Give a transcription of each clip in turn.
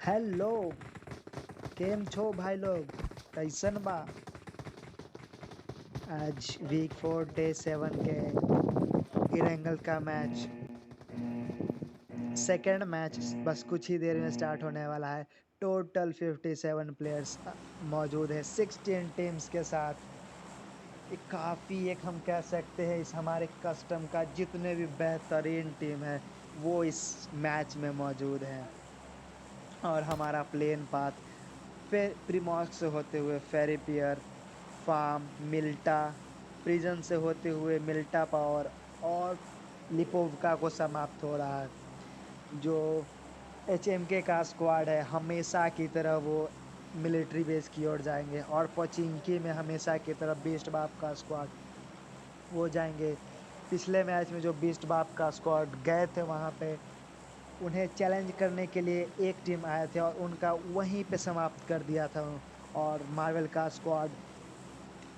Hello. केम छो भाई लोग? कैसन बा? आज वीक 4 डे 7 के इरेंगल का मैच, सेकेंड मैच बस कुछ ही देर में स्टार्ट होने वाला है। टोटल 57 प्लेयर्स मौजूद है 16 टीम्स के साथ। काफ़ी एक हम कह सकते हैं इस हमारे कस्टम का जितने भी बेहतरीन टीम है वो इस मैच में मौजूद हैं। और हमारा प्लेन पाथ फिर प्रीमॉर्क से होते हुए फेरीपियर, फार्म, मिल्टा, प्रिजन से होते हुए मिल्टा पावर और लिपोवका को समाप्त हो रहा है। जो एचएमके का स्क्वाड है हमेशा की तरह वो मिलिट्री बेस की ओर जाएंगे और पोचिंकी में हमेशा की तरह बीस्ट बाप का स्क्वाड वो जाएंगे। पिछले मैच में जो बीस्ट बाप का स्क्वाड गए थे वहाँ पे उन्हें चैलेंज करने के लिए एक टीम आए थे और उनका वहीं पे समाप्त कर दिया था। और मार्वल का स्क्वाड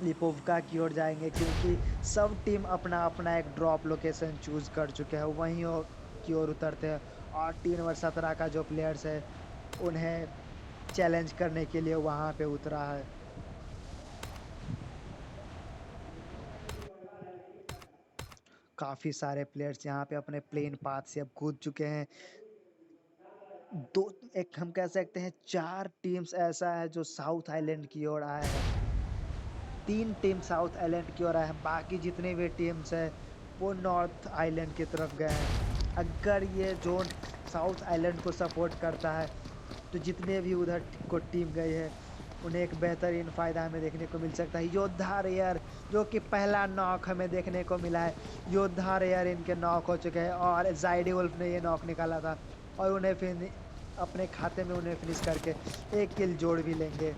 लिपोवका की ओर जाएंगे क्योंकि सब टीम अपना अपना एक ड्रॉप लोकेशन चूज कर चुके हैं, वहीं की ओर उतरते हैं। और 3 और 17 का जो प्लेयर्स है उन्हें चैलेंज करने के लिए वहाँ पे उतरा है। काफ़ी सारे प्लेयर्स यहाँ पे अपने प्लेन पाथ से अब कूद चुके हैं। दो एक हम कह सकते हैं 4 टीम्स ऐसा है जो साउथ आइलैंड की ओर आए हैं। 3 टीम साउथ आइलैंड की ओर आए हैं, बाकी जितने भी टीम्स हैं वो नॉर्थ आइलैंड की तरफ गए हैं। अगर ये जोन साउथ आइलैंड को सपोर्ट करता है तो जितने भी उधर को टीम गई है उन्हें एक बेहतरीन फ़ायदा हमें देखने को मिल सकता है। योद्धा रेयर जो कि पहला नॉक हमें देखने को मिला है, योद्धा रेयर इनके नॉक हो चुके हैं और जाइडी वुल्फ ने ये नॉक निकाला था और उन्हें फिर अपने खाते में उन्हें फिनिश करके एक किल जोड़ भी लेंगे।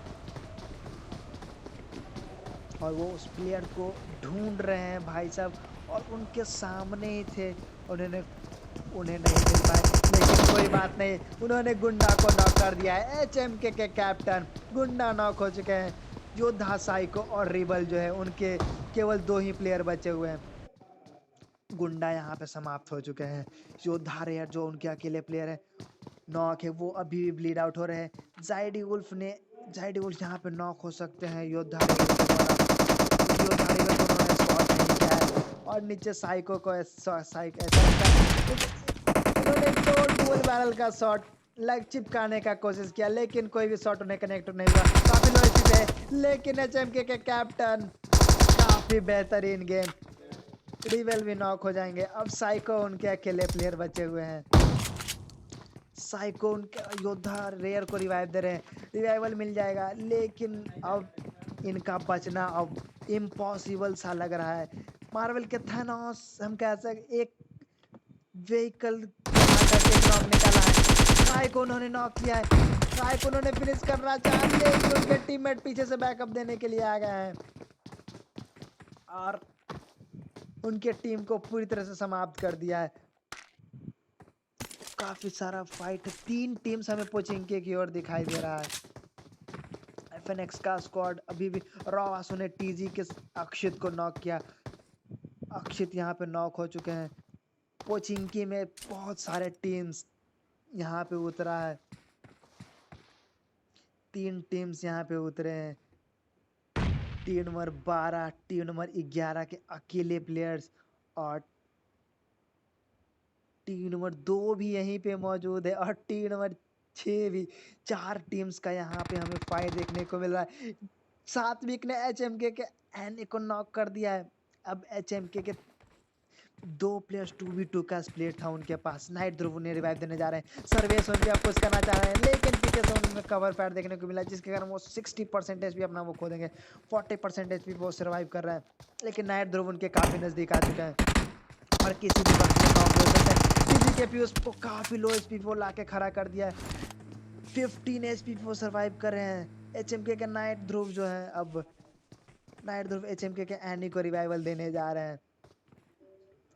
और वो उस प्लेयर को ढूंढ रहे हैं भाई साहब और उनके सामने ही थे, उन्हें नहीं मिल पाए, लेकिन कोई बात नहीं, उन्होंने गुंडा को नॉक कर दिया है। एचएमके के कैप्टन गुंडा नॉक हो चुके हैं। योद्धा साइको और रिबल जो है उनके केवल 2 ही प्लेयर बचे हुए हैं। गुंडा यहाँ पे समाप्त हो चुके हैं। योद्धा रेयर जो उनके अकेले प्लेयर है नॉक है वो अभी भी ब्लीड आउट हो रहे हैं। जाइडी वुल्फ यहाँ पे नॉक हो सकते हैं योद्धा रेयर के द्वारा, क्योंकि योद्धा रेयर को उन्होंने स्पॉट नहीं किया है। और नीचे साइको को उन्होंने तो डुअल बैरल का शॉट लग चिपकाने का कोशिश किया लेकिन कोई भी शॉट उन्हें कनेक्ट नहीं हुआ। काफी लो एचपी पे लेकिन एचएमके के कैप्टन काफी बेहतरीन गेम, रिवेल भी नॉक हो जाएंगे। अब साइको उनके अकेले प्लेयर बचे हुए हैं। साइको उनके योद्धा रेयर को रिवाइव दे रहे हैं, रिवाइवल मिल जाएगा लेकिन अब इनका बचना अब इम्पॉसिबल सा लग रहा है। मार्वल के थानोस हम कह सकते एक व्हीकल करके नॉक निकाला है, ट्राई को उन्होंने नॉक किया है, ट्राई को उन्होंने फिनिश करना चाहा लेकिन उनके टीममेट पीछे से बैकअप देने के लिए आ गए हैं और उनके टीम को पूरी तरह से समाप्त कर दिया है। काफी सारा फाइट है, 3 टीम्स हमें पोचिंकी की ओर दिखाई दे रहा है। एफएनएक्स का स्क्वाड अभी भी रॉस ने टीजी के अक्षित को नॉक किया, अक्षित यहाँ पे नॉक हो चुके हैं। पोचिंकी में बहुत सारे टीम्स यहाँ पे उतरा है, 3 टीम्स यहाँ पे उतरे हैं। टीम नंबर 12 टीम नंबर 11 के अकेले प्लेयर्स और टीम नंबर 2 भी यहीं पे मौजूद है और टीम नंबर 6 भी। 4 टीम्स का यहाँ पे हमें फाइट देखने को मिल रहा है। सात्विक ने एचएमके के एनी को नॉक कर दिया है। अब एचएमके के 2 प्लेयर्स 2v2 का स्प्लिट था उनके पास। नाइट ध्रुव उन्हें रिवाइव देने जा रहे हैं, सर्वेश उनके पुश करना चाह रहे हैं लेकिन पीछे से उन्हें कवर फायर देखने को मिला जिसके कारण वो 60% एचपी अपना वो खो देंगे। 40% एचपी वो सर्वाइव कर रहे हैं लेकिन नाइट ध्रुव उनके काफी नजदीक आ चुके हैं और किसी भी वक्त में नॉक हो सकते हैं। सीजी के पी उसको काफी लो एचपी पे ला के खड़ा कर दिया है, 15 एचपी पे वो सर्वाइव कर रहे हैं। एचएमके के नाइट ध्रुव जो है अब नाइट ध्रुव एचएमके के एनी को रिवाइवल देने जा रहे हैं।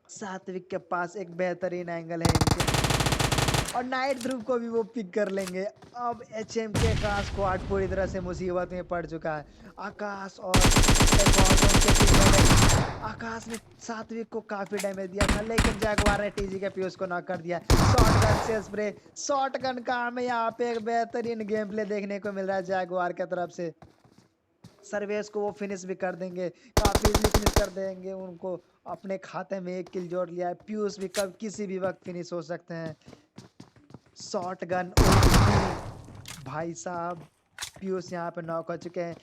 सात्विक के पास एक बेहतरीन एंगल है इनके और नाइट ध्रुव को भी वो पिक कर लेंगे। अब एचएमके का स्क्वाड पूरी तरह से मुसीबत में पड़ चुका है। आकाश और एक और उनके टीमों में आकाश ने सात्विक को काफी डैमेज दिया था, लेकिन जैगवार ने टीजी के फ्यूज को नॉक कर दिया। शॉटगन से स्प्रे, शॉटगन का हमें यहाँ पे एक बेहतरीन गेम प्ले देखने को मिल रहा है जैगवार की तरफ से। सर्वेस को वो फिनिश भी कर देंगे, काफी इजीली फिनिश कर देंगे उनको। अपने खाते में 1 किल जोड़ लिया है। प्यूस भी कब किसी भी वक्त फिनिश हो सकते हैं। शॉटगन भाई साहब, पियूष यहाँ पे नॉक हो चुके हैं,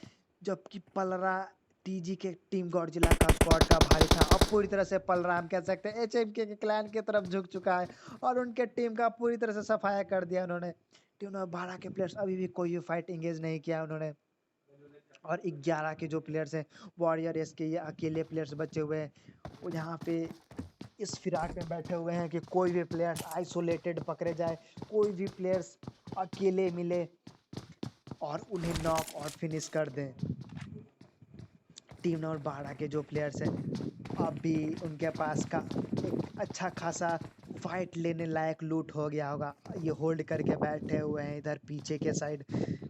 जबकि पलरा टीजी के टीम गॉडजिला का स्क्वाड का भाई था। अब पूरी तरह से पलरा हम कह सकते हैं एचएमके के क्लैन की तरफ झुक चुका है और उनके टीम का पूरी तरह से सफाया कर दिया उन्होंने। टीम नंबर 12 के प्लेयर्स अभी भी कोई भी फाइट इंगेज नहीं किया उन्होंने, और 11 के जो प्लेयर्स हैं वॉरियर्स के, ये अकेले प्लेयर्स बचे हुए हैं। वो यहाँ पे इस फिराक में बैठे हुए हैं कि कोई भी प्लेयर्स आइसोलेटेड पकड़े जाए, कोई भी प्लेयर्स अकेले मिले और उन्हें नॉक और फिनिश कर दें। टीम नंबर 12 के जो प्लेयर्स हैं अब भी उनके पास का एक अच्छा खासा फाइट लेने लायक लूट हो गया होगा। ये होल्ड करके बैठे हुए हैं इधर पीछे के साइड।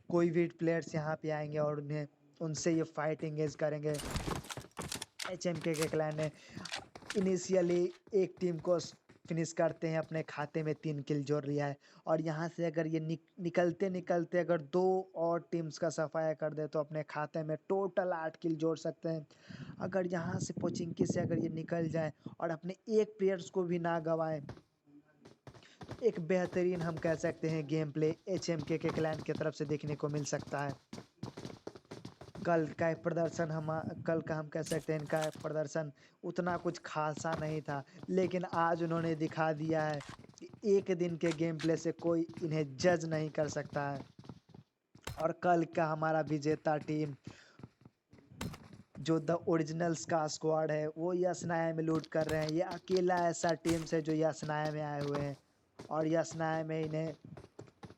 कोई भी प्लेयर्स यहाँ पे आएंगे और उन्हें उनसे ये फाइट एंगेज करेंगे। एचएमके के क्लैन ने इनिशियली एक टीम को फिनिश करते हैं, अपने खाते में 3 किल जोड़ लिया है, और यहाँ से अगर ये निकलते निकलते अगर 2 और टीम्स का सफाया कर दे तो अपने खाते में टोटल 8 किल जोड़ सकते हैं। अगर यहाँ से पोचिंकी से अगर ये निकल जाए और अपने एक प्लेयर्स को भी ना गवाएं, तो एक बेहतरीन हम कह सकते हैं गेम प्ले एचएमके के क्लैन की तरफ से देखने को मिल सकता है। कल का प्रदर्शन कल का हम कह सकते हैं इनका प्रदर्शन उतना कुछ खासा नहीं था, लेकिन आज उन्होंने दिखा दिया है कि एक दिन के गेम प्ले से कोई इन्हें जज नहीं कर सकता है। और कल का हमारा विजेता टीम जो द ओरिजिनल्स का स्क्वाड है वो यसनाया में लूट कर रहे हैं। ये अकेला ऐसा टीम है जो यसनाया में आए हुए हैं, और यसनाया में इन्हें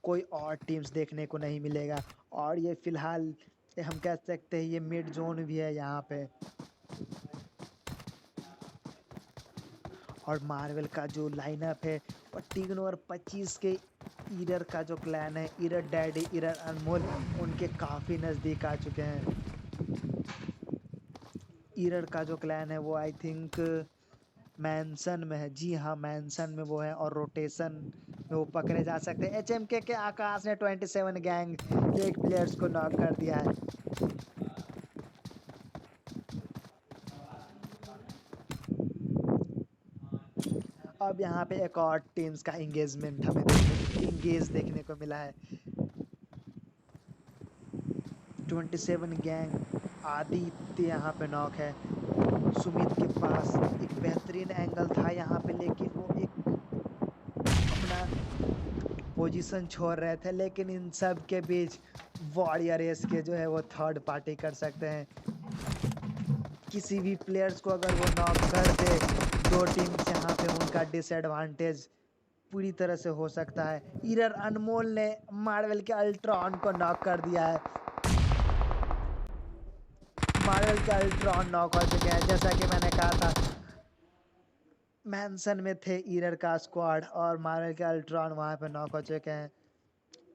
कोई और टीम्स देखने को नहीं मिलेगा। और ये फिलहाल हम कह सकते हैं ये मिड जोन भी है यहाँ पे। और मार्वल का जो लाइनअप है और टीम नंबर 25 के ईरर का जो क्लैन है, ईरर डैडी, ईरर अनमोल, उनके काफ़ी नज़दीक आ चुके हैं। ईरर का जो क्लैन है वो आई थिंक मैंसन में है। जी हाँ, मैंसन में वो है और रोटेशन में वो पकड़े जा सकते हैं। एचएमके के आकाश ने 27 गैंग के एक प्लेयर्स को नॉक कर दिया है। अब यहाँ पे एक और टीम्स का एंगेजमेंट हमें देखने को मिला है। 27 गैंग, आदित्य यहाँ पे नॉक है। सुमित के पास एक बेहतरीन एंगल था यहाँ पे, लेकिन वो एक अपना पोजीशन छोड़ रहे थे। लेकिन इन सब के बीच वॉरियर्स के जो है वो थर्ड पार्टी कर सकते हैं। किसी भी प्लेयर्स को अगर वो नॉक कर दे, 2 टीम्स यहाँ पे उनका डिसएडवांटेज पूरी तरह से हो सकता है। ईरर अनमोल ने मार्वल के अल्ट्रॉन को नॉक कर दिया है। मार्वल के अल्ट्रॉन नॉक हो चुके हैं। जैसा कि मैंने कहा था, मैंसन में थे ईरर का स्क्वाड और मार्वल के अल्ट्रॉन वहाँ पे नॉक हो चुके हैं।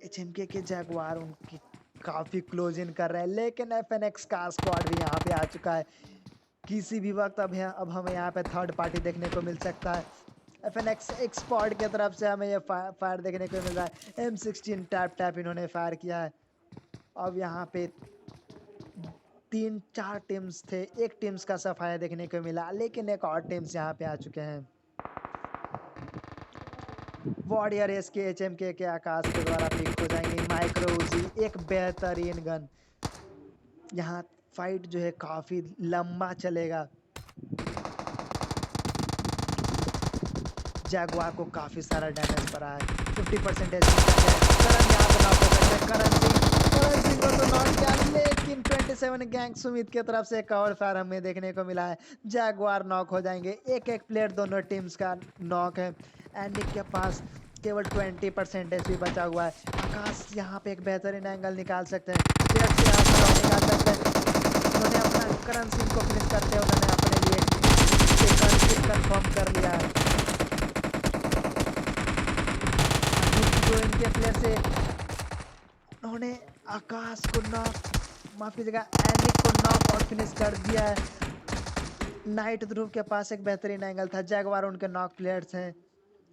एचएमके के जैगवार उनकी काफ़ी क्लोज इन कर रहे हैं, लेकिन एफएनएक्स का स्क्वाड भी यहाँ पे आ चुका है। किसी भी वक्त अब हमें यहाँ पे थर्ड पार्टी देखने को मिल सकता है। एफएनएक्स एक्सपर्ट की तरफ से हमें ये फायर देखने को मिल रहा है। M16 टैप इन्होंने फायर किया है। अब यहाँ पे 3-4 टीम्स थे, एक टीम्स का सफाया देखने को मिला, लेकिन एक और टीम्स यहाँ पे आ चुके हैं। वॉरियर एस के एचएमके के आकाश के द्वारा पिक हो जाएंगे माइक्रो उजी, एक बेहतरीन गन। यहाँ फाइट जो है काफ़ी लंबा चलेगा। जैगवार को काफ़ी सारा डैमेज पड़ा है, 50% करण यहाँ पे नॉक हो सकते हैं। करण सिंह को तो नॉक किया, लेकिन 27 गैंग सुमित की तरफ से एक और फायर हमें देखने को मिला है। जैगवार नॉक हो जाएंगे। एक प्लेयर दोनों टीम्स का नॉक है। एंडिक के पास केवल 20% एचपी बचा हुआ है। आकाश यहाँ पे एक बेहतरीन एंगल निकाल सकते हैं, निकाल सकते हैं। उन्होंने अपना करण सिंह को फिनिश करते हैं, उन्होंने अपने लिए कंफर्म कर लिया है। जो इनके प्लेयर से उन्होंने आकाश को नॉक, माफ कीजिएगा, एनिक को नॉक और फिनिश कर दिया है। नाइट ध्रुव के पास एक बेहतरीन एंगल था, जैगवार उनके नॉक प्लेयर्स हैं।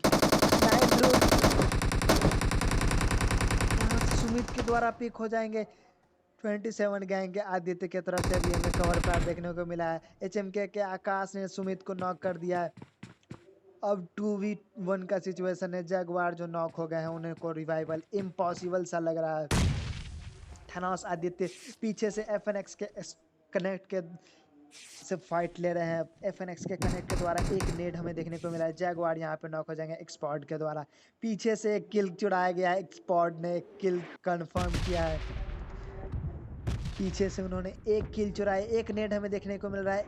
नाइट ध्रुव यहाँ से सुमित के द्वारा पिक हो जाएंगे। 27 गैंग के आदित्य के तरफ से भी हमें कवर प्राप्त देखने को मिला है। एचएमके के आकाश ने सुमित को नॉक कर दिया है। अब 2v1 का सिचुएशन है। जैगवार जो नॉक हो गए हैं उन्हें को रिवाइवल इम्पॉसिबल सा लग रहा है। थैनोस आदित्य पीछे से एफएनएक्स के कनेक्ट के से फाइट ले रहे हैं। एफएनएक्स के कनेक्ट के द्वारा एक नेड हमें देखने को मिला है। जैगवार यहाँ पे नॉक हो जाएंगे एक्सपॉट के द्वारा। पीछे से एक किल चुराया गया है, एक्सपॉट ने एक किल कंफर्म किया है। पीछे से उन्होंने एक किल चुराया, एक नेड हमें देखने को मिल रहा है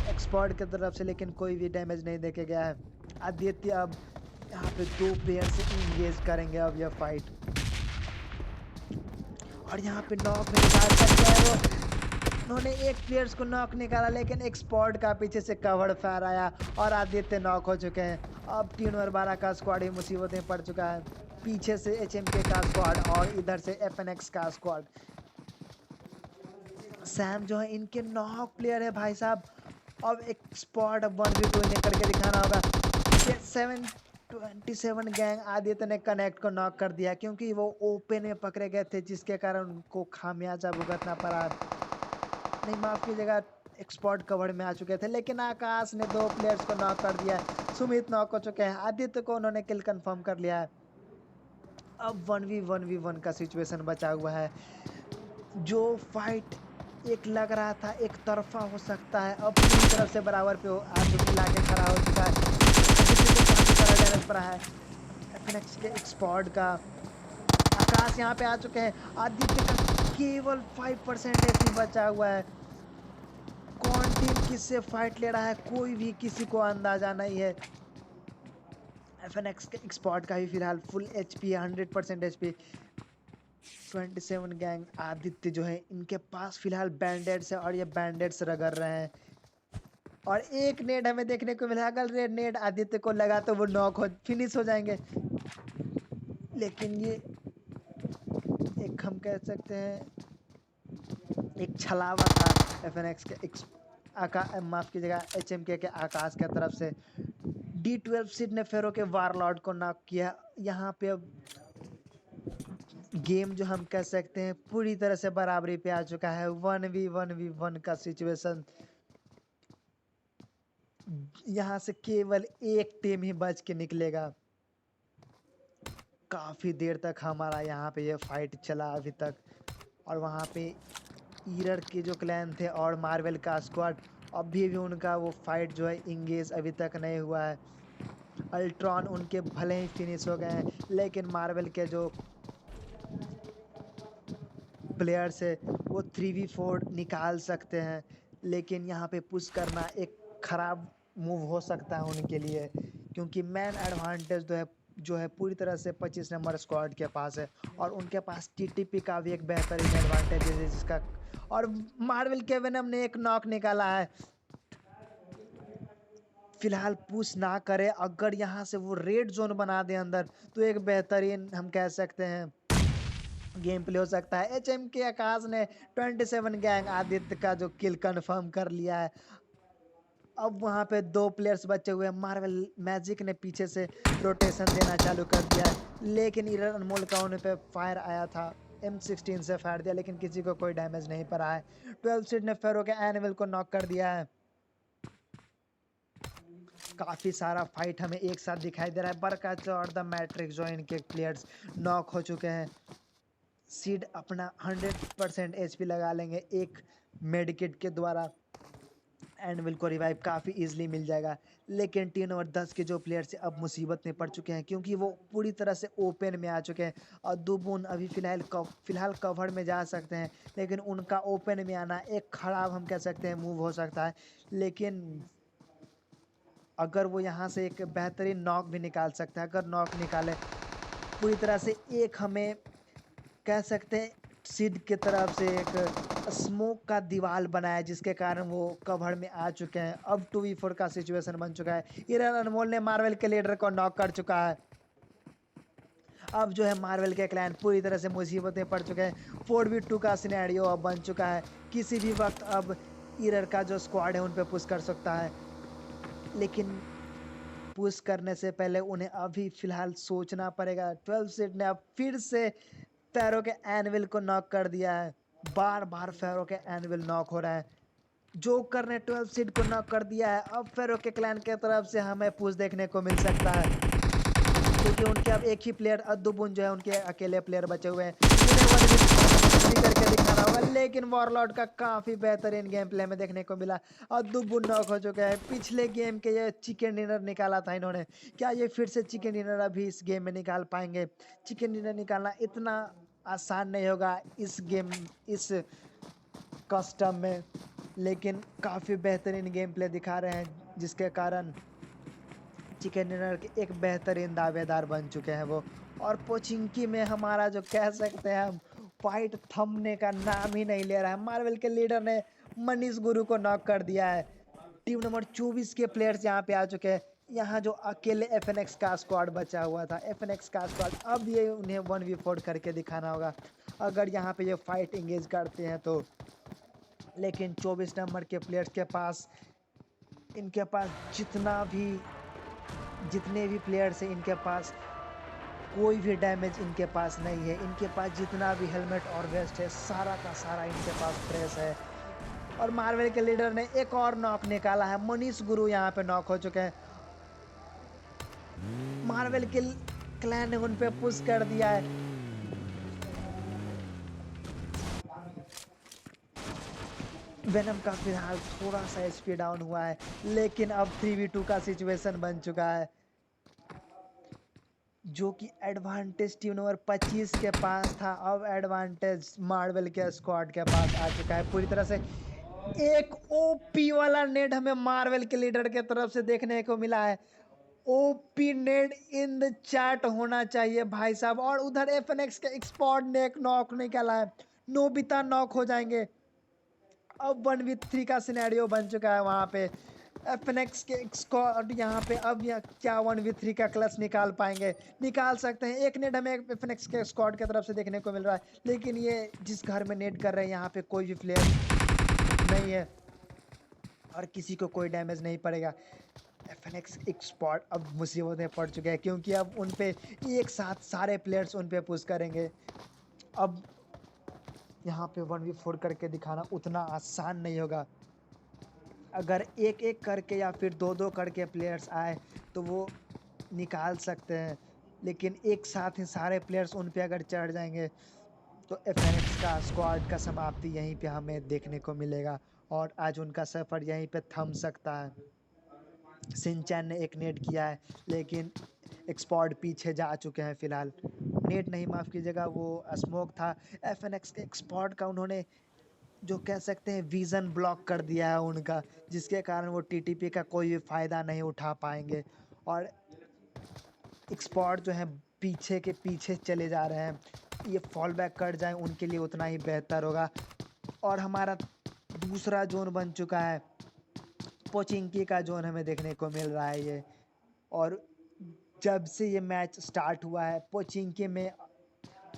एक्सपॉट की तरफ से, लेकिन कोई भी डैमेज नहीं देके गया है। आदित्य अब यहाँ पे 2 प्लेयर से इंगेज करेंगे अब यह फाइट, और यहाँ पे नॉक में निकाल सकते हैं वो। उन्होंने एक प्लेयर्स को नॉक निकाला, लेकिन एक्सपॉट का पीछे से कवर फायर आया और आदित्य नॉक हो चुके हैं। अब 3/12 का स्क्वाड ही मुसीबत में पड़ चुका है। पीछे से एचएमके का स्क्वाड और इधर से एफएनएक्स का स्क्वाड। सैम जो है इनके नॉक प्लेयर है भाई साहब। अब एक स्पॉट 1v2 इन्हें करके दिखाना होगा। 27 गैंग आदित्य ने कनेक्ट को नॉक कर दिया, क्योंकि वो ओपन में पकड़े गए थे, जिसके कारण उनको खामियाजा भुगतना पड़ा। नहीं, माफ कीजिएगा, एक्सपॉट कवर में आ चुके थे, लेकिन आकाश ने 2 प्लेयर्स को नॉक कर दिया। सुमित नॉक हो चुके हैं। आदित्य को उन्होंने किल कंफर्म कर लिया है। अब 1v1 का सिचुएशन बचा हुआ है। जो फाइट एक लग रहा था एक तरफा हो सकता है, अब पूरी तरफ से बराबर पे आदित्य लाके खड़ा हो चुका है। आदित्य को काफी सारा डैमेज पड़ा है एफएनएक्स के एक्सपॉट का। आकाश यहाँ पे आ चुके हैं। आदित्य का केवल 5% एचपी बचा हुआ है। कौन टीम किससे फाइट ले रहा है कोई भी किसी को अंदाजा नहीं है। एफएनएक्स के एक्सपॉट का भी फिलहाल full HP 100% HP. 27 gang Aditya जो है इनके पास फिलहाल बैंडेड्स है और ये बैंडेड्स रगड़ रहे हैं। और एक नेड हमें देखने को मिला, अगर रेड नेड आदित्य को लगा तो वो नॉक हो फिनिश हो जाएंगे। लेकिन ये एक हम कह सकते हैं एक छलावा था एफएनएक्स के माफ कीजिएगा एचएमके के आकाश के तरफ से। D12 सिड ने फेरो के वारलॉर्ड को नॉक किया। यहाँ पे अब गेम जो हम कह सकते हैं पूरी तरह से बराबरी पे आ चुका है। 1v1 का सिचुएशन। यहाँ से केवल एक टीम ही बच के निकलेगा। काफी देर तक हमारा यहाँ पे ये फाइट चला अभी तक, और वहाँ पे ईरर के जो क्लैन थे और मार्वल का स्क्वाड, अभी भी उनका वो फाइट जो है इंगेज अभी तक नहीं हुआ है। अल्ट्रॉन उनके भले ही फिनिश हो गए हैं, लेकिन मार्वल के जो प्लेयर्स है वो 3v4 निकाल सकते हैं। लेकिन यहाँ पे पुश करना एक खराब मूव हो सकता है उनके लिए, क्योंकि मैन एडवांटेज जो है पूरी तरह से 25 नंबर स्क्वाड के पास है, और उनके पास टीटीपी का भी एक बेहतरीन एडवांटेज है जिसका। और मार्वल के वेनम ने एक नॉक निकाला है। फिलहाल पुश ना करे, अगर यहाँ से वो रेड जोन बना दे अंदर, तो एक बेहतरीन हम कह सकते हैं गेम प्ले हो सकता है। एचएमके आकाश ने 27 गैंग आदित्य का जो किल कंफर्म कर लिया है। अब वहाँ पे 2 प्लेयर्स बचे हुए हैं। मार्वल मैजिक ने पीछे से रोटेशन देना चालू कर दिया है, लेकिन इरर अनमोल का उन पे फायर आया था। M16 से फायर दिया, लेकिन किसी को कोई डैमेज नहीं पड़ा है। 12 सीड ने फेरो के एनिमल को नॉक कर दिया है। काफी सारा फाइट हमें एक साथ दिखाई दे रहा है। बरकाच और द मैट्रिक्स जो इनके प्लेयर्स नॉक हो चुके हैं। सीड अपना 100% एचपी लगा लेंगे एक मेडिकेट के द्वारा। एनविल को रिवाइव काफ़ी इजीली मिल जाएगा, लेकिन 3/10 के जो प्लेयर्स अब मुसीबत में पड़ चुके हैं, क्योंकि वो पूरी तरह से ओपन में आ चुके हैं। और दुबुन अभी फिलहाल कवर में जा सकते हैं, लेकिन उनका ओपन में आना एक खराब हम कह सकते हैं मूव हो सकता है। लेकिन अगर वो यहाँ से एक बेहतरीन नॉक भी निकाल सकता है, अगर नॉक निकाले पूरी तरह से, एक हमें कह सकते हैं सिड की तरफ से एक स्मोक का दीवार बनाया, जिसके कारण वो कवर में आ चुके हैं। अब 2v4 का सिचुएशन बन चुका है। इरन अनमोल ने मार्वल के लीडर को नॉक कर चुका है। अब जो है मार्वल के क्लैन पूरी तरह से मुसीबत में पड़ चुके हैं। 4v2 का सिनेरियो अब बन चुका है। किसी भी वक्त अब ईरर का जो स्क्वाड है उन पे पुश कर सकता है, लेकिन पुश करने से पहले उन्हें अभी फिलहाल सोचना पड़ेगा। 12 सीड ने अब फिर से फेरो के एनविल को नॉक कर दिया है। बार बार फेरो के एनविल नॉक हो रहा है। जोकर ने 12 सीड को नॉक कर दिया है। अब फेरो के क्लैन के तरफ से हमें पुश देखने को मिल सकता है, क्योंकि उनके अब एक ही प्लेयर अद्दुबुन जो है उनके अकेले प्लेयर बचे हुए हैं। उन्हें करके दिखाना होगा, लेकिन वॉरलॉर्ड का काफी बेहतरीन गेम प्ले में देखने को मिला। अद्दुबुन नॉक हो चुका है। पिछले गेम के ये चिकन डिनर निकाला था इन्होंने, क्या ये फिर से चिकन डिनर अभी इस गेम में निकाल पाएंगे? चिकन डिनर निकालना इतना आसान नहीं होगा इस गेम, इस कस्टम में, लेकिन काफ़ी बेहतरीन गेम प्ले दिखा रहे हैं, जिसके कारण चिकन डिनर के एक बेहतरीन दावेदार बन चुके हैं वो। और पोचिंकी में हमारा जो कह सकते हैं हम, फाइट थमने का नाम ही नहीं ले रहा है। मार्वल के लीडर ने मनीष गुरु को नॉक कर दिया है। टीम नंबर 24 के प्लेयर्स यहाँ पे आ चुके हैं। यहाँ जो अकेले FNX का स्क्वाड बचा हुआ था, FNX का स्क्वाड, अब ये उन्हें 1v4 करके दिखाना होगा अगर यहाँ पे ये फाइट इंगेज करते हैं तो। लेकिन 24 नंबर के प्लेयर्स के पास, इनके पास जितने भी प्लेयर्स हैं, इनके पास कोई भी डैमेज इनके पास नहीं है। इनके पास जितना भी हेलमेट और वेस्ट है, सारा का सारा इनके पास फ्रेश है। और मार्वल के लीडर ने एक और नॉक निकाला है। मनीष गुरु यहाँ पे नॉक हो चुके हैं। मार्वल के क्लैन ने उन पे पुश कर दिया है। वेनम का फिलहाल थोड़ा सा एचपी डाउन हुआ है, लेकिन अब 3v2 का सिचुएशन बन चुका है, जो कि एडवांटेज टीम नंबर 25 के पास था। अब एडवांटेज मार्वल के स्क्वाड के पास आ चुका है पूरी तरह से। एक ओपी वाला नेड हमें मार्वल के लीडर के तरफ से देखने को मिला है। ओपी नेड इन द चैट होना चाहिए भाई साहब। और उधर FNX के एक्सपर्ट ने एक नॉक निकाला है। नोबिता नॉक हो जाएंगे। अब 1v3 का सिनेरियो बन चुका है वहाँ पे। FNX के स्क्वाड यहाँ पे अब क्या 1v3 का क्लच निकाल पाएंगे? निकाल सकते हैं। एक नेट हमें FNX के स्क्वाड की तरफ से देखने को मिल रहा है, लेकिन ये जिस घर में नेट कर रहे हैं यहाँ पे कोई भी प्लेयर नहीं है और किसी को कोई डैमेज नहीं पड़ेगा। FNX एक्सपर्ट अब मुसीबत में पड़ चुके हैं, क्योंकि अब उन पे एक साथ सारे प्लेयर्स उन पे पुश करेंगे। अब यहाँ पे 1v4 करके दिखाना उतना आसान नहीं होगा। अगर एक एक करके या फिर दो दो करके प्लेयर्स आए तो वो निकाल सकते हैं, लेकिन एक साथ ही सारे प्लेयर्स उन पे अगर चढ़ जाएंगे तो FNX का स्क्वाड का समाप्ति यहीं पे हमें देखने को मिलेगा और आज उनका सफ़र यहीं पे थम सकता है। सिंचैन ने एक नेट किया है, लेकिन एक्सपर्ट पीछे जा चुके हैं फिलहाल। नेट नहीं, माफ़ कीजिएगा, वो स्मोक था। FNX के एक्सपर्ट का उन्होंने जो कह सकते हैं विज़न ब्लॉक कर दिया है उनका, जिसके कारण वो TTP का कोई भी फ़ायदा नहीं उठा पाएंगे। और एक्सपर्ट जो है पीछे के पीछे चले जा रहे हैं। ये फॉल बैक कर जाए उनके लिए उतना ही बेहतर होगा। और हमारा दूसरा जोन बन चुका है, पोचिंकी का जोन हमें देखने को मिल रहा है ये। और जब से ये मैच स्टार्ट हुआ है, पोचिंकी में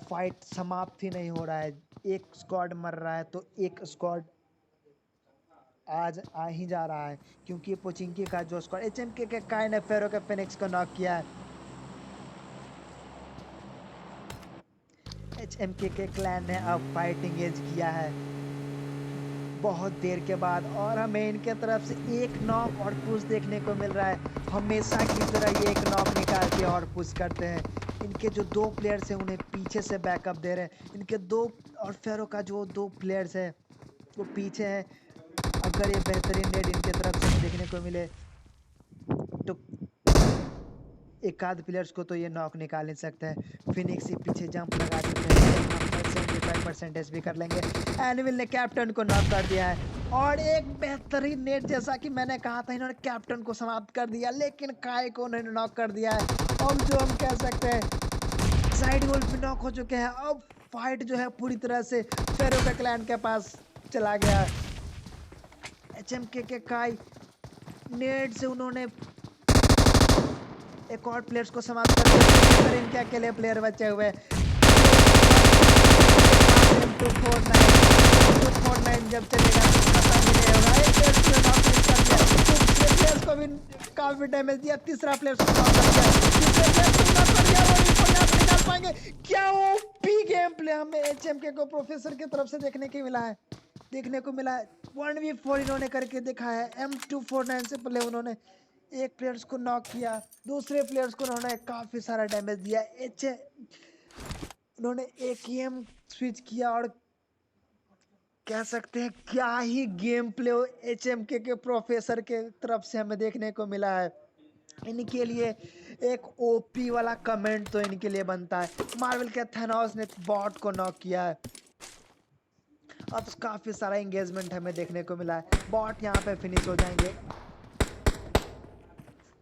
फाइट समाप्त ही नहीं हो रहा है। एक स्क्वाड मर रहा है तो एक स्क्वाड आज आ ही जा रहा है, क्योंकि पोचिंकी का जो स्क्वाड, HMK के काय ने फेरो के FNX को नॉक किया है। HMK के क्लैन ने अब फाइटिंग एज किया है बहुत देर के बाद, और हमें इनके तरफ से एक नॉक और पुश देखने को मिल रहा है। हमेशा की तरह ये एक नॉक निकाल के और पुश करते हैं। इनके जो दो प्लेयर्स हैं उन्हें पीछे से बैकअप दे रहे हैं। इनके दो, और फेरो का जो दो प्लेयर्स हैं वो पीछे हैं। अगर ये बेहतरीन नेट इनके तरफ से देखने को मिले तो एक आध प्लेयर्स को तो ये नॉक निकाल नहीं सकते हैं। फिनिक्स ही पीछे जंप लगा देते हैं, 75% भी कर लेंगे। एनिमल ने कैप्टन को नॉक कर दिया है, और एक बेहतरीन नेट, जैसा कि मैंने कहा था, इन्होंने कैप्टन को समाप्त कर दिया, लेकिन काय को उन्होंने नॉक कर दिया है। अब जो हम कह सकते हैं साइड गोल भी नॉक हो चुके हैं। अब फाइट जो है पूरी तरह से फेरो के क्लैन के पास चला गया। HMK के काय नेट से उन्होंने एक और प्लेयर्स को समाप्त कर दिया। इनके अकेले प्लेयर बचे हुए। 249 जब चलेगा पता नहीं होगा। एक प्लेयर को नॉक कर दिया, दूसरे प्लेयर्स को भी काफी डैमेज दिया, तीसरा प्लेयर को नॉक कर दिया, तीसरे प्लेयर को नॉक कर दिया। और इनको यहाँ से निकाल पाएंगे क्या? ओपी गेम प्ले हमें एचएमके को प्रोफेसर की तरफ से देखने को मिला है। 1v4 इन्होंने करके दिखाया है। M249 से पहले उन्होंने एक प्लेयर्स को नॉक किया, दूसरे प्लेयर्स को उन्होंने काफी सारा डैमेज दिया। उन्होंने AKM स्विच किया और कह सकते हैं क्या ही गेम प्ले HMK के प्रोफेसर के तरफ से हमें देखने को मिला है। इनके लिए एक ओपी वाला कमेंट तो इनके लिए बनता है। मार्वल के थैनोस ने बॉट को नॉक किया है। अब काफी सारा एंगेजमेंट हमें देखने को मिला है। बॉट यहाँ पे फिनिश हो जाएंगे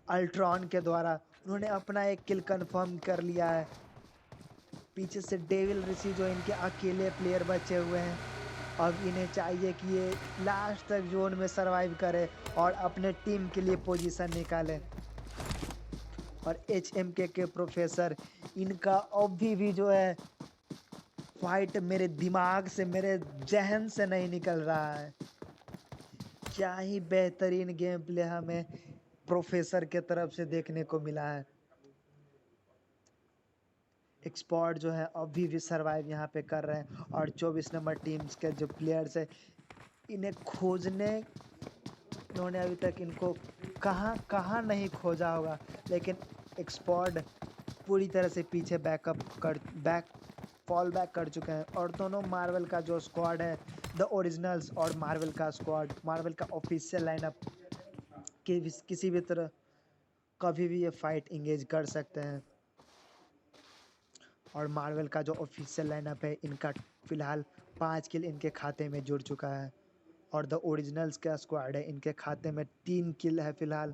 अल्ट्रॉन के द्वारा। उन्होंने अपना एक किल कंफर्म कर लिया है। पीछे से डेविल ऋषि जो इनके अकेले प्लेयर बचे हुए हैं। अब इन्हें चाहिए कि ये लास्ट तक जोन में सरवाइव करे और अपने टीम के लिए पोजीशन निकाले। और HMK के प्रोफेसर, इनका अभी भी जो है फाइट मेरे दिमाग से, मेरे जहन से नहीं निकल रहा है। क्या ही बेहतरीन गेम प्ले हमें प्रोफेसर के तरफ से देखने को मिला है। एक्सपर्ट जो है अभी भी सरवाइव यहाँ पे कर रहे हैं। और 24 नंबर टीम्स के जो प्लेयर्स है, इन्हें खोजने, इन्होंने अभी तक इनको कहाँ नहीं खोजा होगा, लेकिन एक्सपर्ट पूरी तरह से पीछे फॉल बैक कर चुके हैं। और दोनों मार्वल का जो स्क्वाड है, द ओरिजिनल्स और मार्वल का स्क्वाड, मार्वल का ऑफिशियल लाइनअप किसी भी तरह कभी भी ये फाइट इंगेज कर सकते हैं। और मार्वल का जो ऑफिशियल लाइनअप है, इनका फिलहाल 5 किल इनके खाते में जुड़ चुका है। और द ओरिजिनल्स का स्क्वाड है, इनके खाते में 3 किल है फिलहाल।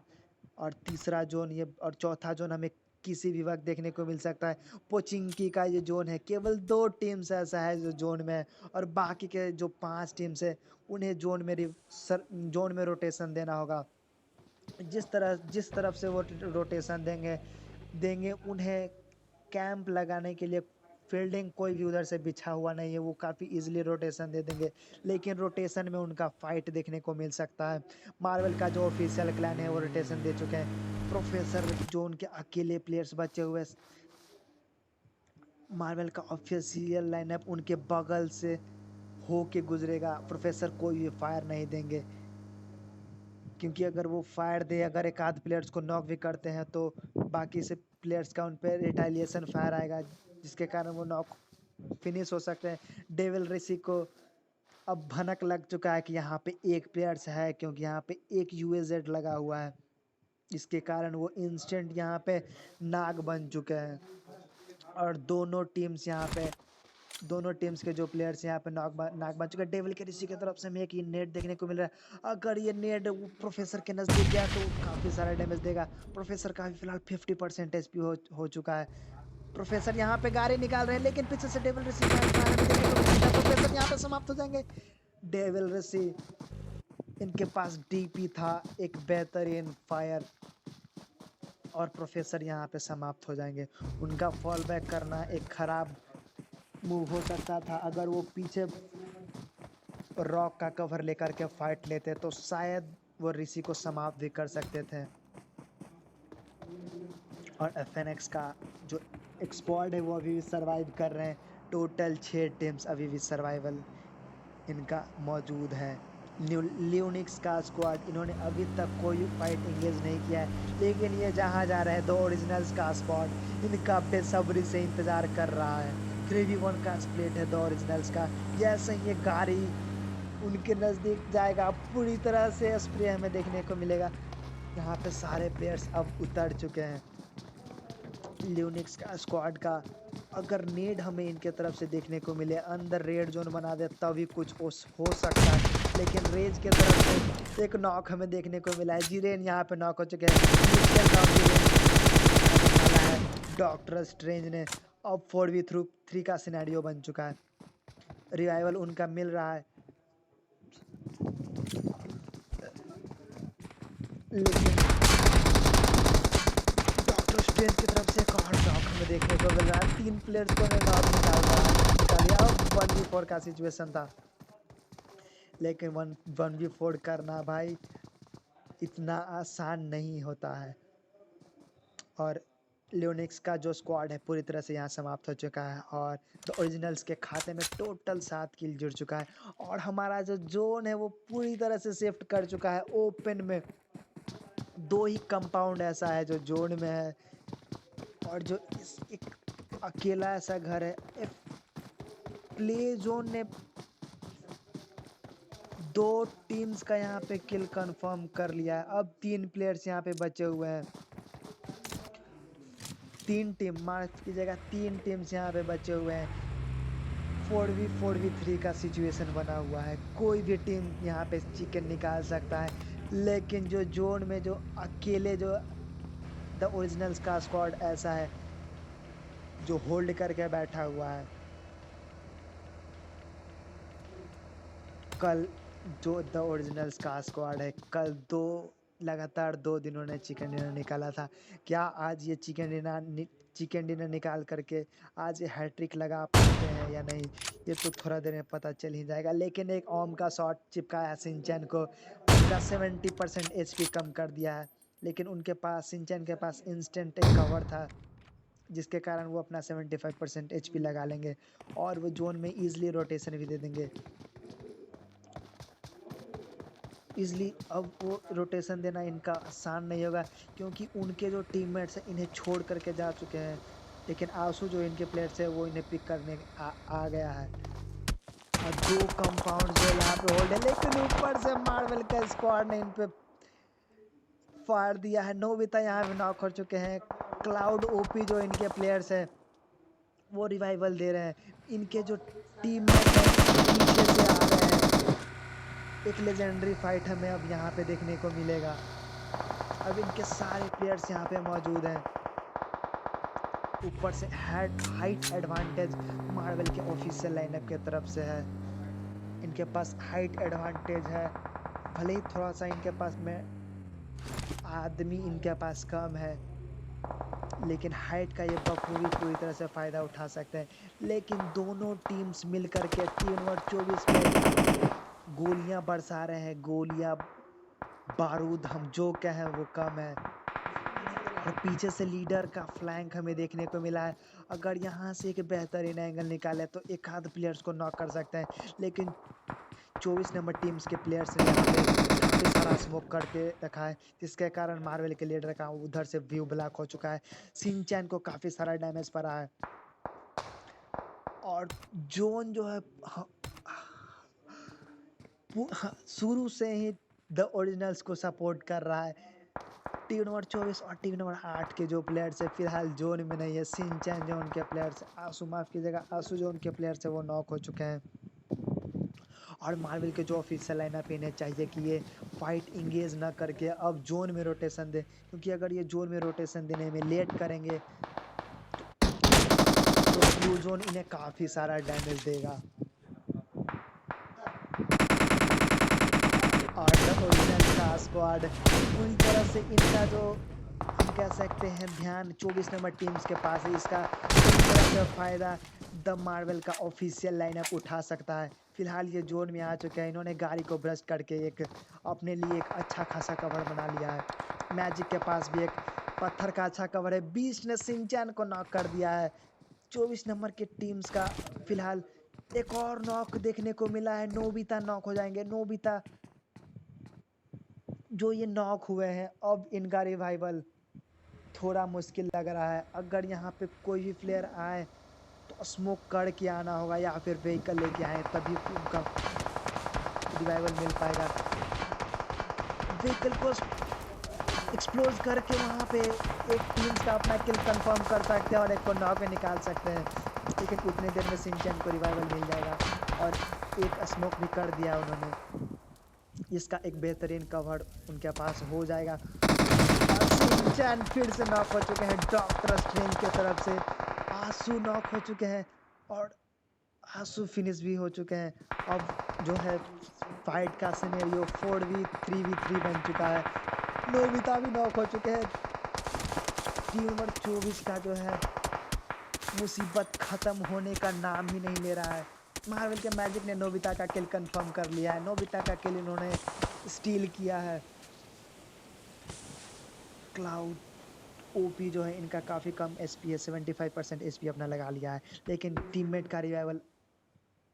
और तीसरा जोन ये, और चौथा जोन हमें किसी भी वक्त देखने को मिल सकता है। पोचिंकी का ये जोन है, केवल 2 टीम्स ऐसा है जो जोन में है, और बाकी के जो 5 टीम्स है उन्हें जोन में रोटेशन देना होगा। जिस तरफ से वो रोटेशन देंगे उन्हें कैंप लगाने के लिए फील्डिंग कोई भी उधर से बिछा हुआ नहीं है, वो काफ़ी इजीली रोटेशन दे देंगे। लेकिन रोटेशन में उनका फाइट देखने को मिल सकता है। मार्वल का जो ऑफिशियल क्लैन है वो रोटेशन दे चुके हैं। प्रोफेसर जो उनके अकेले प्लेयर्स बचे हुए, मार्वल का ऑफिशियल लाइनअप उनके बगल से होके गुजरेगा। प्रोफेसर कोई भी फायर नहीं देंगे, क्योंकि अगर वो फायर दे, अगर एक आध प्लेयर्स को नॉक भी करते हैं तो बाकी से प्लेयर्स का उन पर रिटालिएशन फायर आएगा, जिसके कारण वो नॉक फिनिश हो सकते हैं। डेविल ऋषि को अब भनक लग चुका है कि यहाँ पे एक प्लेयर्स है, क्योंकि यहाँ पे एक UAZ लगा हुआ है, इसके कारण वो इंस्टेंट यहाँ पे नाग बन चुके हैं। और दोनों टीम्स के जो प्लेयर्स यहाँ पे नाग बन चुके हैं। डेविल के ऋषि की तरफ से हमें एक नेट देखने को मिल रहा है। अगर ये नेट प्रोफेसर के नज़दीक गया तो काफ़ी सारा डैमेज देगा। प्रोफेसर का भी फिलहाल 50% HP हो चुका है। प्रोफेसर यहाँ पे गाड़ी निकाल रहे हैं, लेकिन पीछे से डेविल ऋषि प्रोफेसर यहाँ पे समाप्त हो जाएंगे। डेविल ऋषि, इनके पास DP था, एक बेहतरीन फायर, और प्रोफेसर यहाँ पे समाप्त हो जाएंगे। उनका फॉल बैक करना एक खराब मूव हो सकता था। अगर वो पीछे रॉक का कवर लेकर के फाइट लेते तो शायद वो ऋषि को समाप्त भी कर सकते थे। और FNX का जो स्क्वाड है वो अभी भी सर्वाइव कर रहे हैं। टोटल 6 टीम्स अभी भी सर्वाइवल इनका मौजूद है। ल्यूनिक्स का स्क्वाड, इन्होंने अभी तक कोई फाइट इंगेज नहीं किया है, लेकिन ये जहाँ जा रहे हैं, दो ओरिजिनल्स का स्क्वाड इनका बेसब्री से इंतज़ार कर रहा है। 3v1 का स्प्लिट है दो ओरिजिनल्स का। जैसे ये गाड़ी उनके नज़दीक जाएगा, पूरी तरह से स्प्रे हमें देखने को मिलेगा। यहाँ पे सारे प्लेयर्स अब उतर चुके हैं। ल्यूनिक्स का स्क्वाड का अगर नेड हमें इनके तरफ से देखने को मिले, अंदर रेड जोन बना दे, तभी कुछ हो सकता है। लेकिन रेज के तरफ से एक नॉक हमें देखने को मिला है। जीरेन यहाँ पे नॉक हो चुके हैं। डॉक्टर स्ट्रेंज ने अब 4v3 का सिनेरियो बन चुका है। रिवाइवल उनका मिल रहा है, लेकिन डॉक्टर स्ट्रेंज की तरफ से एक और नॉक हमें देखने को मिल रहा है। 3 प्लेयर्स को नॉक निकाल दिया। 1v4 का सिचुएशन था, लेकिन 1v4 करना भाई इतना आसान नहीं होता है। और लियोनिक्स का जो स्क्वाड है पूरी तरह से यहाँ समाप्त हो चुका है और द ओरिजिनल्स के खाते में टोटल 7 किल जुड़ चुका है। और हमारा जो जोन है वो पूरी तरह से शिफ्ट कर चुका है ओपन में। 2 ही कंपाउंड ऐसा है जो जोन में है और जो एक अकेला ऐसा घर है। प्ले जोन ने 2 टीम्स का यहाँ पे किल कंफर्म कर लिया है। अब 3 प्लेयर्स यहाँ पे बचे हुए हैं। 3 टीम, माफ कीजिएगा, 3 टीम्स यहाँ पे बचे हुए हैं। 4v3 का सिचुएशन बना हुआ है। कोई भी टीम यहाँ पे चिकन निकाल सकता है, लेकिन जो जोन में जो अकेले जो द ओरिजिनल्स का स्क्वाड ऐसा है जो होल्ड करके बैठा हुआ है। कल जो द ओरिजिनल्स का स्क्वाड है, कल लगातार 2 दिनों ने चिकन डिनर निकाला था। क्या आज ये चिकन डिनर निकाल करके आज ये हैट्रिक लगा पाते हैं या नहीं, ये तो थोड़ा देर में पता चल ही जाएगा। लेकिन एक ओम का शॉट चिपकाया सिंचन को, उनका 70% एचपी कम कर दिया है। लेकिन उनके पास, सिंचन के पास इंस्टेंट एक कवर था जिसके कारण वो अपना 75% एचपी लगा लेंगे और वो जोन में ईजिली रोटेशन भी दे देंगे ईजिली। अब वो रोटेशन देना इनका आसान नहीं होगा क्योंकि उनके जो टीममेट्स हैं इन्हें छोड़ करके जा चुके हैं। लेकिन आंसू जो इनके प्लेयर्स है वो इन्हें पिक करने आ गया है। और 2 कंपाउंड जो यहाँ पे होल्ड है, लेकिन ऊपर से मार्वल का स्क्वाड ने इन पे फाड़ दिया है। नोबिता यहाँ पे नॉक हो चुके हैं। क्लाउड ओपी जो इनके प्लेयर्स हैं वो रिवाइवल दे रहे हैं। इनके जो टीममेट हैं पीछे से आ रहे हैं। एक लेजेंडरी फाइट हमें अब यहाँ पे देखने को मिलेगा। अब इनके सारे प्लेयर्स यहाँ पे मौजूद हैं। ऊपर से हाइट एडवांटेज मार्वल के ऑफिशियल लाइनअप के तरफ से है। इनके पास हाइट एडवांटेज है, भले ही थोड़ा सा इनके पास में आदमी इनके पास कम है, लेकिन हाइट का ये बखूबी पूरी तरह से फ़ायदा उठा सकते हैं। लेकिन दोनों टीम्स मिल करके टीम नंबर 24 में गोलियां बरसा रहे हैं। गोलियां, बारूद हम जो कहें वो कम है। और पीछे से लीडर का फ्लैंक हमें देखने को मिला है। अगर यहाँ से एक बेहतरीन एंगल निकाले तो एक आध प्लेयर्स को नॉक कर सकते हैं, लेकिन 24 नंबर टीम्स के प्लेयर्स ने यहाँ पे काफ़ी सारा स्मोक करके रखा है, जिसके कारण मार्वल के लीडर का उधर से व्यू ब्लॉक हो चुका है। सिंचैन को काफ़ी सारा डैमेज पड़ा है और जोन जो है शुरू से ही द ओरिजिनल्स को सपोर्ट कर रहा है। टीम नंबर 24 और टीम नंबर 8 के जो प्लेयर्स है फिलहाल जोन में नहीं है। सिंचैन जो उनके प्लेयर्स, आंसू माफ कीजिएगा, आंसू जो उनके प्लेयर्स है वो नॉक हो चुके हैं। और मार्वल के जो ऑफिशियल लाइनअप इन्हें चाहिए कि ये फाइट इंगेज ना करके अब जोन में रोटेशन दे, क्योंकि अगर ये जोन में रोटेशन देने में लेट करेंगे तो ब्लू जोन इन्हें काफ़ी सारा डैमेज देगा। और द ओरिजिनल का स्क्वाड पूरी तरह से इनका जो हम कह सकते हैं ध्यान 24 नंबर टीम्स के पास है। इसका पूरी तरह से फ़ायदा द मार्वल का ऑफिशियल लाइनअप उठा सकता है। फिलहाल ये जोन में आ चुके हैं। इन्होंने गाड़ी को ब्रश करके एक अपने लिए एक अच्छा खासा कवर बना लिया है। मैजिक के पास भी एक पत्थर का अच्छा कवर है। 20 ने सिंचैन को नॉक कर दिया है। 24 नंबर के टीम्स का फिलहाल एक और नॉक देखने को मिला है। नोबिता नॉक हो जाएंगे। नोबिता जो ये नॉक हुए हैं, अब इनका रिवाइवल थोड़ा मुश्किल लग रहा है। अगर यहाँ पे कोई भी प्लेयर आए तो स्मोक करके आना होगा या फिर व्हीकल लेके आए, तभी उनका रिवाइवल मिल पाएगा। व्हीकल को एक्सप्लोज करके वहाँ पे एक टीम का अपना किल कंफर्म कर सकते हैं और एक को नॉक में निकाल सकते हैं, लेकिन उतने देर में सिंचैन को रिवाइवल मिल जाएगा। और एक स्मोक भी कर दिया उन्होंने, इसका एक बेहतरीन कवर उनके पास हो जाएगा। और सिंचैन फिर से नॉक हो चुके हैं। डॉक्टर स्ट्रेंज की तरफ से आंसू नॉक हो चुके हैं और आंसू फिनिश भी हो चुके हैं। अब जो है फाइट का सिनेरियो 4v3v3 बन चुका है। नोबिता भी नॉक हो चुके हैं। टीम नंबर 24 का जो है मुसीबत ख़त्म होने का नाम ही नहीं ले रहा है। मार्वल के मैजिक ने नोबिता का किल कंफर्म कर लिया है। नोबिता का किल इन्होंने स्टील किया है। क्लाउड ओपी जो है इनका काफ़ी कम एचपी है, 75% एचपी अपना लगा लिया है, लेकिन टीममेट का रिवाइवल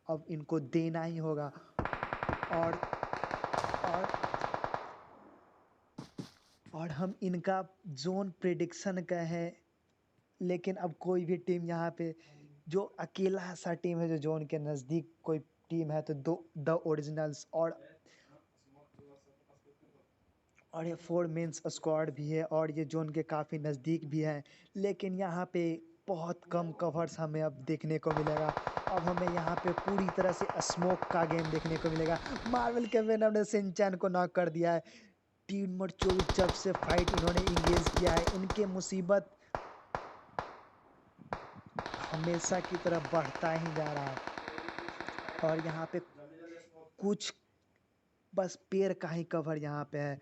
अब इनको देना ही होगा। और और और हम इनका जोन प्रिडिक्शन का है, लेकिन अब कोई भी टीम यहाँ पे जो अकेला सा टीम है जो जोन के नज़दीक कोई टीम है तो द ओरिजिनल्स और ये 4 मेंस स्क्वाड भी है और ये जोन के काफ़ी नज़दीक भी है, लेकिन यहाँ पे बहुत कम कवर्स हमें अब देखने को मिलेगा। अब हमें यहाँ पे पूरी तरह से स्मोक का गेम देखने को मिलेगा। मार्वल के वेनम ने शिनचैन को नॉक कर दिया है। टीम नंबर 24 जब से फाइट इन्होंने इंगेज किया है, इनके मुसीबत हमेशा की तरह बढ़ता ही जा रहा है। और यहाँ पे कुछ बस पेड़ का ही कवर यहाँ पे है,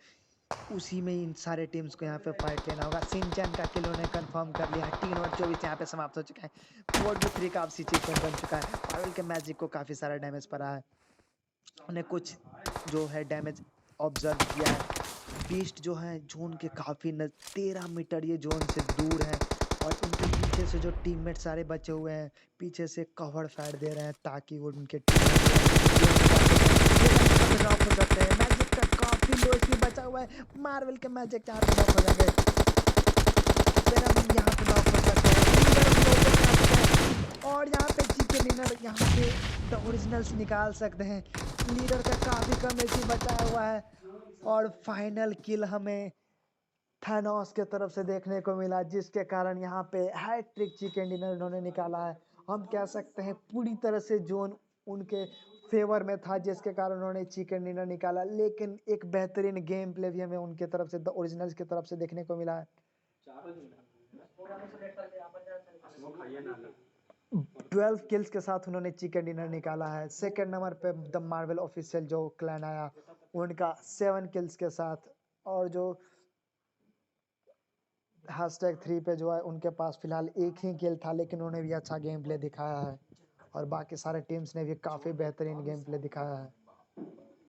उसी में इन सारे टीम्स को यहाँ पे फाइट लेना होगा। शिनचैन का किल उन्होंने कंफर्म कर लिया है। 3 और 24 यहाँ पे समाप्त हो चुका है। 4v3 का अब सिचुएशन बन चुका है। मार्वल के मैजिक को काफ़ी सारा डैमेज पड़ा है। उन्हें कुछ जो है डैमेज ऑब्जर्व किया है। बीस्ट जो है जोन के काफ़ी 13 मीटर ये जोन से दूर है और इनके पीछे से जो टीममेट सारे बचे हुए हैं पीछे से कवर फायर दे रहे हैं ताकि वो उनके नॉक हो सकते हैं। मैजिक का काफ़ी लो एचपी बचा हुआ है। मार्वल के मैजिक यहाँ पे नॉक हो जाएंगे। वेनम यहाँ पे नॉक हो सकते हैं। लीडर भी low पे आ चुके हैं और यहाँ पे चिकन डिनर यहाँ पे द ओरिजिनल्स निकाल सकते हैं। लीडर का काफ़ी कम एचपी बचा हुआ है और फाइनल किल हमें थानोस के तरफ से देखने को मिला, जिसके कारण यहाँ पे हैट्रिक चिकन डिनर इन्होंने निकाला है। हम कह सकते हैं पूरी तरह से जोन उनके फेवर में था, जिसके कारण उन्होंने चिकन डिनर निकाला, लेकिन एक बेहतरीन गेम प्ले भी हमें उनके तरफ से द ओरिजिनल्स की तरफ से देखने को मिला है। 12 किल्स के साथ उन्होंने चिकन डिनर निकाला है। सेकंड नंबर पे द मार्वल ऑफिशियल जो क्लैन आया उनका 7 किल्स के साथ, और जो #3 पे जो है उनके पास फिलहाल एक ही किल था, लेकिन उन्होंने भी अच्छा गेम प्ले दिखाया है और बाकी सारे टीम्स ने भी काफ़ी बेहतरीन गेम प्ले दिखाया है।